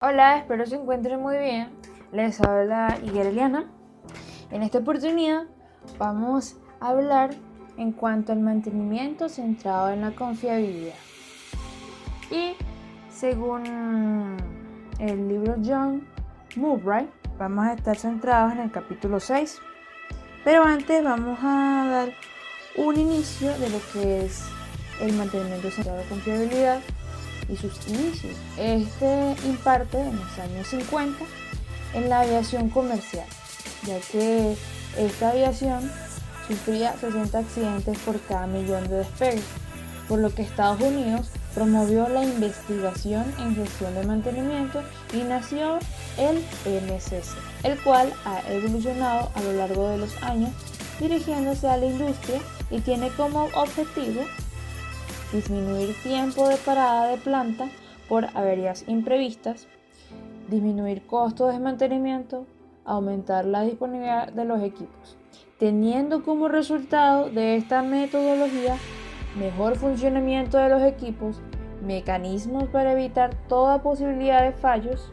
Hola, espero se encuentren muy bien. Les habla Eliana. En esta oportunidad vamos a hablar en cuanto al mantenimiento centrado en la confiabilidad. Y según el libro John Murray, vamos a estar centrados en el capítulo 6. Pero antes vamos a dar un inicio de lo que es el mantenimiento centrado en la confiabilidad y sus inicios. Este imparte en los años 50 en la aviación comercial, ya que esta aviación sufría 60 accidentes por cada millón de despegues, por lo que Estados Unidos promovió la investigación en gestión de mantenimiento y nació el MCC, el cual ha evolucionado a lo largo de los años dirigiéndose a la industria y tiene como objetivo disminuir tiempo de parada de planta por averías imprevistas, disminuir costos de mantenimiento, aumentar la disponibilidad de los equipos, teniendo como resultado de esta metodología mejor funcionamiento de los equipos, mecanismos para evitar toda posibilidad de fallos,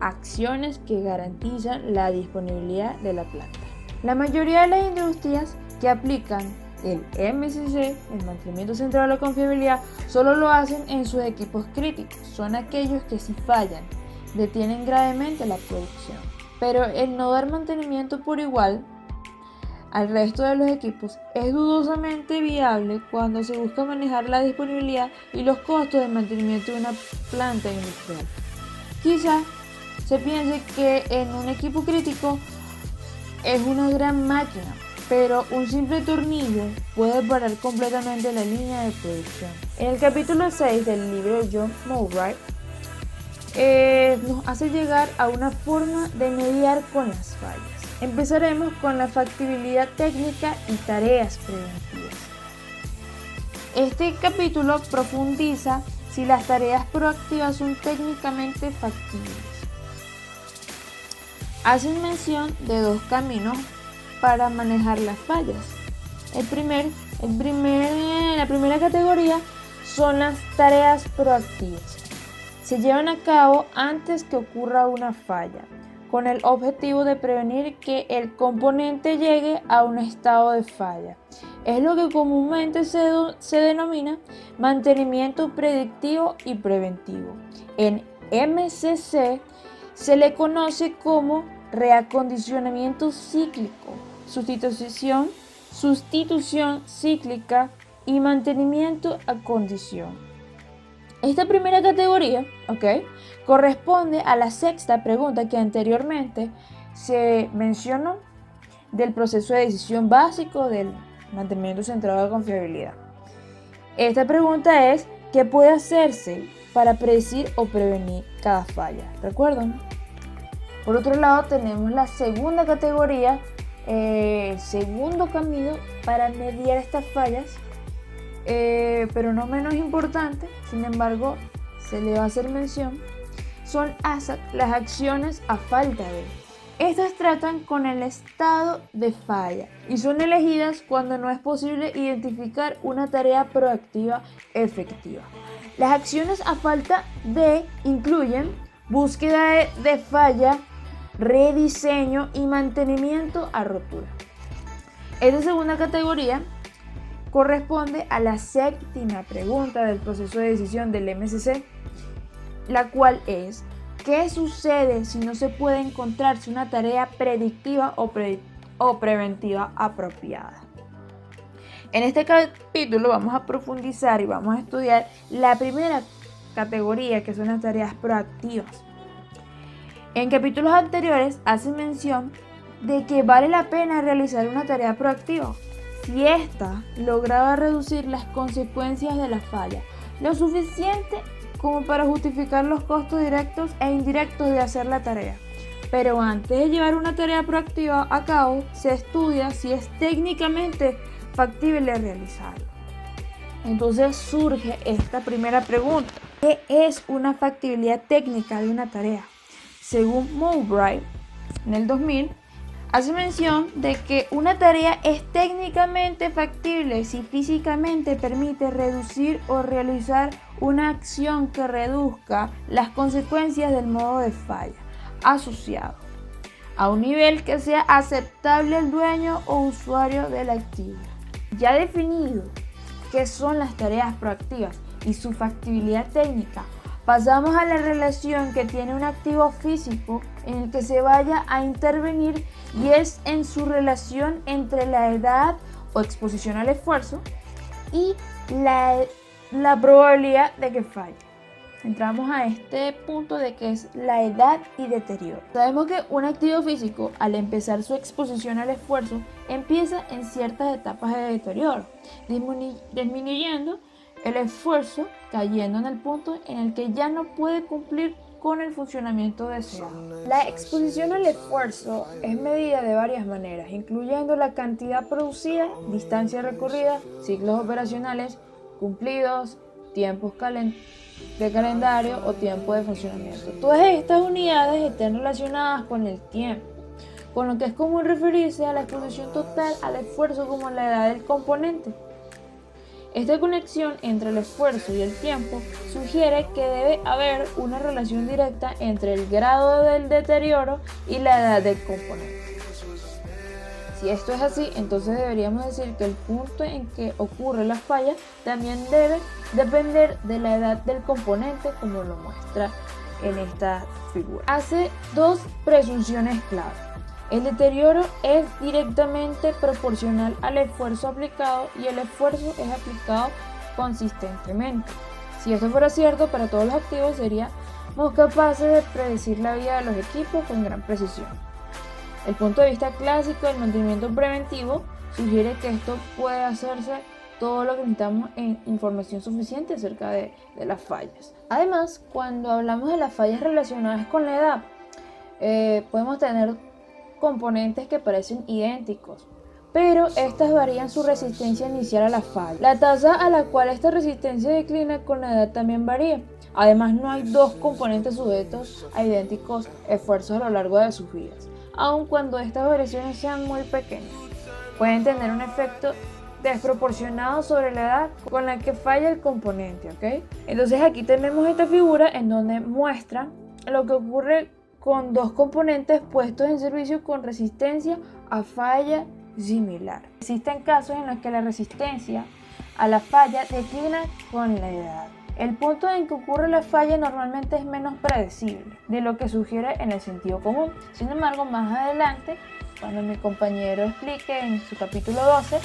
acciones que garantizan la disponibilidad de la planta. La mayoría de las industrias que aplican el MCC, el mantenimiento centrado en la confiabilidad, solo lo hacen en sus equipos críticos. Son aquellos que si fallan, detienen gravemente la producción. Pero el no dar mantenimiento por igual al resto de los equipos es dudosamente viable cuando se busca manejar la disponibilidad y los costos de mantenimiento de una planta industrial. Quizás se piense que en un equipo crítico es una gran máquina, pero un simple tornillo puede parar completamente la línea de producción. En el capítulo 6 del libro de John Murray nos hace llegar a una forma de mediar con las fallas. Empezaremos con la factibilidad técnica y tareas preventivas. Este capítulo profundiza si las tareas proactivas son técnicamente factibles. Hacen mención de dos caminos para manejar las fallas. La primera categoría son las tareas proactivas. Se llevan a cabo antes que ocurra una falla, con el objetivo de prevenir que el componente llegue a un estado de falla. Es lo que comúnmente se denomina mantenimiento predictivo y preventivo. En MCC se le conoce como reacondicionamiento cíclico, sustitución cíclica y mantenimiento a condición. Esta primera categoría, corresponde a la sexta pregunta que anteriormente se mencionó del proceso de decisión básico del mantenimiento centrado en la confiabilidad. Esta pregunta es: ¿qué puede hacerse para predecir o prevenir cada falla? ¿Recuerdan? Por otro lado, tenemos la segunda categoría, segundo camino para mediar estas fallas, pero no menos importante, sin embargo, se le va a hacer mención, son las acciones a falta de. Estas tratan con el estado de falla y son elegidas cuando no es posible identificar una tarea proactiva efectiva. Las acciones a falta de incluyen búsqueda de falla, rediseño y mantenimiento a rotura. Esta segunda categoría corresponde a la séptima pregunta del proceso de decisión del MCC, la cual es: ¿qué sucede si no se puede encontrarse una tarea predictiva o preventiva apropiada? En este capítulo vamos a profundizar y vamos a estudiar la primera categoría, que son las tareas proactivas. En capítulos anteriores hace mención de que vale la pena realizar una tarea proactiva si ésta lograba reducir las consecuencias de la falla lo suficiente como para justificar los costos directos e indirectos de hacer la tarea. Pero antes de llevar una tarea proactiva a cabo, se estudia si es técnicamente factible realizarlo. Entonces surge esta primera pregunta: ¿qué es una factibilidad técnica de una tarea? Según Mowbray, en el 2000, hace mención de que una tarea es técnicamente factible si físicamente permite reducir o realizar una acción que reduzca las consecuencias del modo de falla asociado a un nivel que sea aceptable al dueño o usuario del activo. Ya definido qué son las tareas proactivas y su factibilidad técnica, pasamos a la relación que tiene un activo físico en el que se vaya a intervenir, y es en su relación entre la edad o exposición al esfuerzo y la probabilidad de que falle. Entramos a este punto de que es la edad y deterioro. Sabemos que un activo físico, al empezar su exposición al esfuerzo, empieza en ciertas etapas de deterioro, disminuyendo el esfuerzo, cayendo en el punto en el que ya no puede cumplir con el funcionamiento deseado. La exposición al esfuerzo es medida de varias maneras, incluyendo la cantidad producida, distancia recorrida, ciclos operacionales cumplidos, tiempos de calendario o tiempo de funcionamiento. Todas estas unidades están relacionadas con el tiempo, con lo que es común referirse a la exposición total al esfuerzo como la edad del componente. Esta conexión entre el esfuerzo y el tiempo sugiere que debe haber una relación directa entre el grado del deterioro y la edad del componente. Si esto es así, entonces deberíamos decir que el punto en que ocurre la falla también debe depender de la edad del componente, como lo muestra en esta figura. Hace dos presunciones clave. El deterioro es directamente proporcional al esfuerzo aplicado y el esfuerzo es aplicado consistentemente. Si esto fuera cierto para todos los activos, seríamos capaces de predecir la vida de los equipos con gran precisión. El punto de vista clásico del mantenimiento preventivo sugiere que esto puede hacerse todo lo que necesitamos en información suficiente acerca de las fallas. Además, cuando hablamos de las fallas relacionadas con la edad, podemos tener componentes que parecen idénticos, pero estas varían su resistencia inicial a la falla. La tasa a la cual esta resistencia declina con la edad también varía. Además, no hay dos componentes sujetos a idénticos esfuerzos a lo largo de sus vidas, aun cuando estas variaciones sean muy pequeñas. Pueden tener un efecto desproporcionado sobre la edad con la que falla el componente, ¿ok? Entonces aquí tenemos esta figura en donde muestra lo que ocurre con dos componentes puestos en servicio con resistencia a falla similar. Existen casos en los que la resistencia a la falla declina con la edad. El punto en que ocurre la falla normalmente es menos predecible de lo que sugiere en el sentido común. Sin embargo, más adelante, cuando mi compañero explique en su capítulo 12,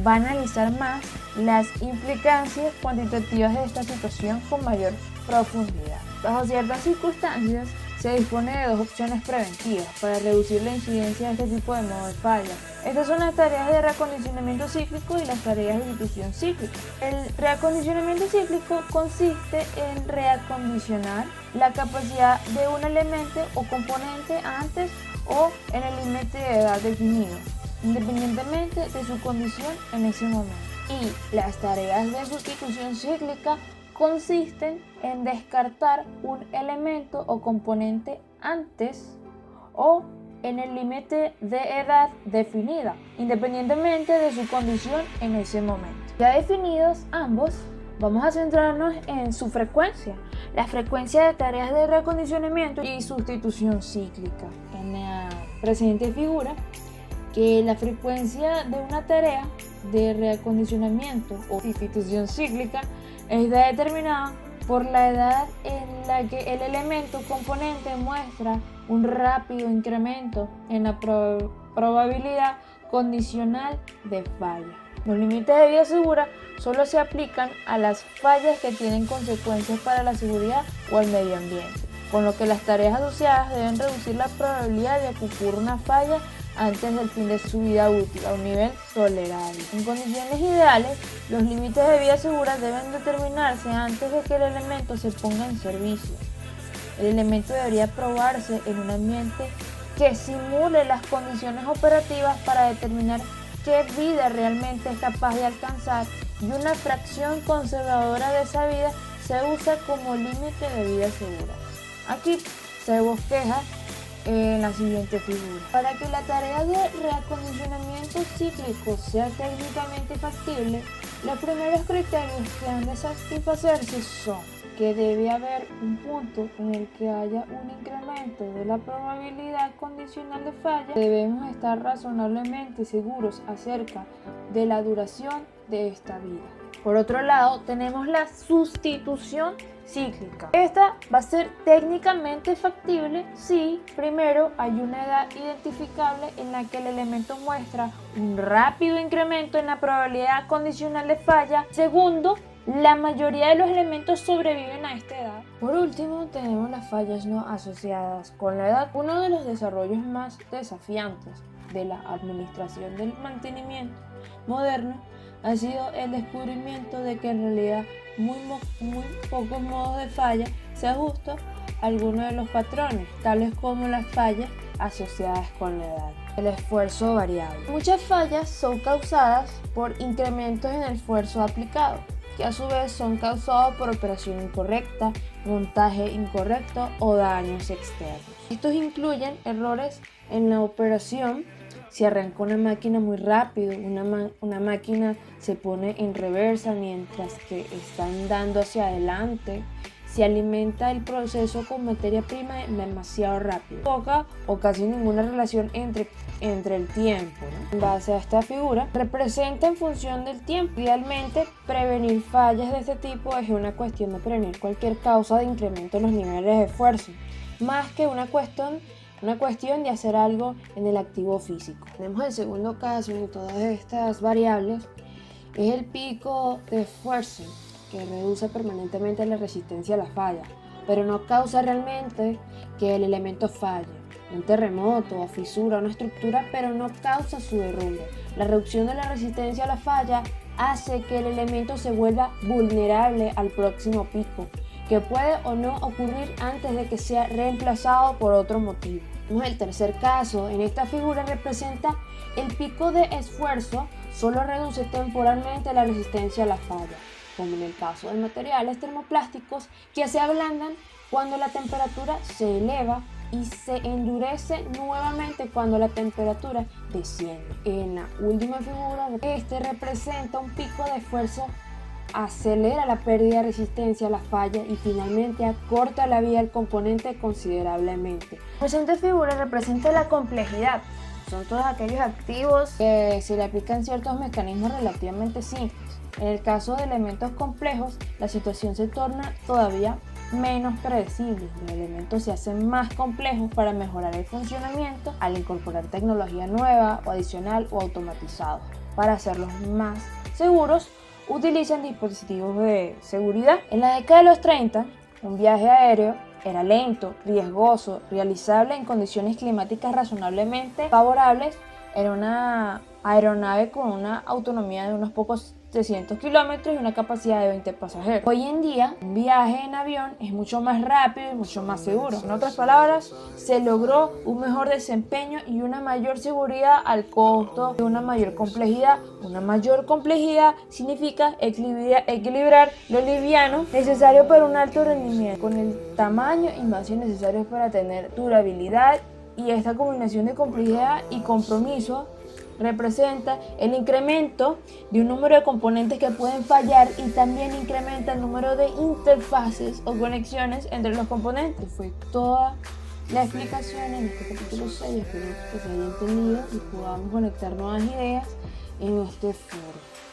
va a analizar más las implicancias cuantitativas de esta situación con mayor profundidad. Bajo ciertas circunstancias, se dispone de dos opciones preventivas para reducir la incidencia de este tipo de modo de falla. Estas son las tareas de reacondicionamiento cíclico y las tareas de sustitución cíclica. El reacondicionamiento cíclico consiste en reacondicionar la capacidad de un elemento o componente antes o en el límite de edad definido, independientemente de su condición en ese momento. Y las tareas de sustitución cíclica consisten en descartar un elemento o componente antes o en el límite de edad definida, independientemente de su condición en ese momento. Ya definidos ambos, vamos a centrarnos en su frecuencia, la frecuencia de tareas de reacondicionamiento y sustitución cíclica. En la presente figura, que la frecuencia de una tarea de reacondicionamiento o sustitución cíclica está determinada por la edad en la que el elemento componente muestra un rápido incremento en la probabilidad condicional de falla. Los límites de vida segura solo se aplican a las fallas que tienen consecuencias para la seguridad o el medio ambiente, con lo que las tareas asociadas deben reducir la probabilidad de que ocurra una falla antes del fin de su vida útil a un nivel tolerable. En condiciones ideales, los límites de vida segura deben determinarse antes de que el elemento se ponga en servicio. El elemento debería probarse en un ambiente que simule las condiciones operativas para determinar qué vida realmente es capaz de alcanzar, y una fracción conservadora de esa vida se usa como límite de vida segura. Aquí se bosqueja en la siguiente figura. Para que la tarea de reacondicionamiento cíclico sea técnicamente factible, Los primeros criterios que han de satisfacerse son que debe haber un punto en el que haya un incremento de la probabilidad condicional de falla. Debemos estar razonablemente seguros acerca de la duración de esta vida. Por otro lado, tenemos la sustitución cíclica. Esta va a ser técnicamente factible si, primero, hay una edad identificable en la que el elemento muestra un rápido incremento en la probabilidad condicional de falla. Segundo, la mayoría de los elementos sobreviven a esta edad. Por último, tenemos las fallas no asociadas con la edad. Uno de los desarrollos más desafiantes de la administración del mantenimiento moderno ha sido el descubrimiento de que en realidad muy pocos modos de falla se ajustan a algunos de los patrones, tales como las fallas asociadas con la edad. El esfuerzo variable. Muchas fallas son causadas por incrementos en el esfuerzo aplicado, que a su vez son causados por operación incorrecta, montaje incorrecto o daños externos. Estos incluyen errores en la operación. Si arranca una máquina muy rápido, una máquina se pone en reversa mientras que está andando hacia adelante. Se alimenta el proceso con materia prima demasiado rápido. Poca o casi ninguna relación entre el tiempo, ¿no? En base a esta figura, representa en función del tiempo. Idealmente, prevenir fallas de este tipo es una cuestión de prevenir cualquier causa de incremento en los niveles de esfuerzo, más que una cuestión de hacer algo en el activo físico. Tenemos el segundo caso en todas estas variables, es el pico de esfuerzo, que reduce permanentemente la resistencia a la falla, pero no causa realmente que el elemento falle. Un terremoto o fisura, una estructura, pero no causa su derrumbe. La reducción de la resistencia a la falla hace que el elemento se vuelva vulnerable al próximo pico, que puede o no ocurrir antes de que sea reemplazado por otro motivo. El tercer caso en esta figura representa el pico de esfuerzo, solo reduce temporalmente la resistencia a la falla, como en el caso de materiales termoplásticos que se ablandan cuando la temperatura se eleva y se endurece nuevamente cuando la temperatura desciende. En la última figura, este representa un pico de esfuerzo, acelera la pérdida de resistencia a la falla y finalmente acorta la vida del componente considerablemente. La presente figura representa la complejidad. Son todos aquellos activos que se le aplican ciertos mecanismos relativamente simples. En el caso de elementos complejos, la situación se torna todavía menos predecible. Los elementos se hacen más complejos para mejorar el funcionamiento al incorporar tecnología nueva o adicional o automatizado. Para hacerlos más seguros, utilizan dispositivos de seguridad. En la década de los 30, un viaje aéreo era lento, riesgoso, realizable en condiciones climáticas razonablemente favorables. Era una aeronave con una autonomía de unos pocos 300 kilómetros y una capacidad de 20 pasajeros. Hoy en día, un viaje en avión es mucho más rápido y mucho más seguro. En otras palabras, se logró un mejor desempeño y una mayor seguridad al costo de una mayor complejidad. Una mayor complejidad significa equilibrar lo liviano necesario para un alto rendimiento con el tamaño y masa necesarios para tener durabilidad, y esta combinación de complejidad y compromiso representa el incremento de un número de componentes que pueden fallar y también incrementa el número de interfaces o conexiones entre los componentes. Fue toda la explicación en este capítulo 6. Espero que se haya entendido y podamos conectar nuevas ideas en este foro.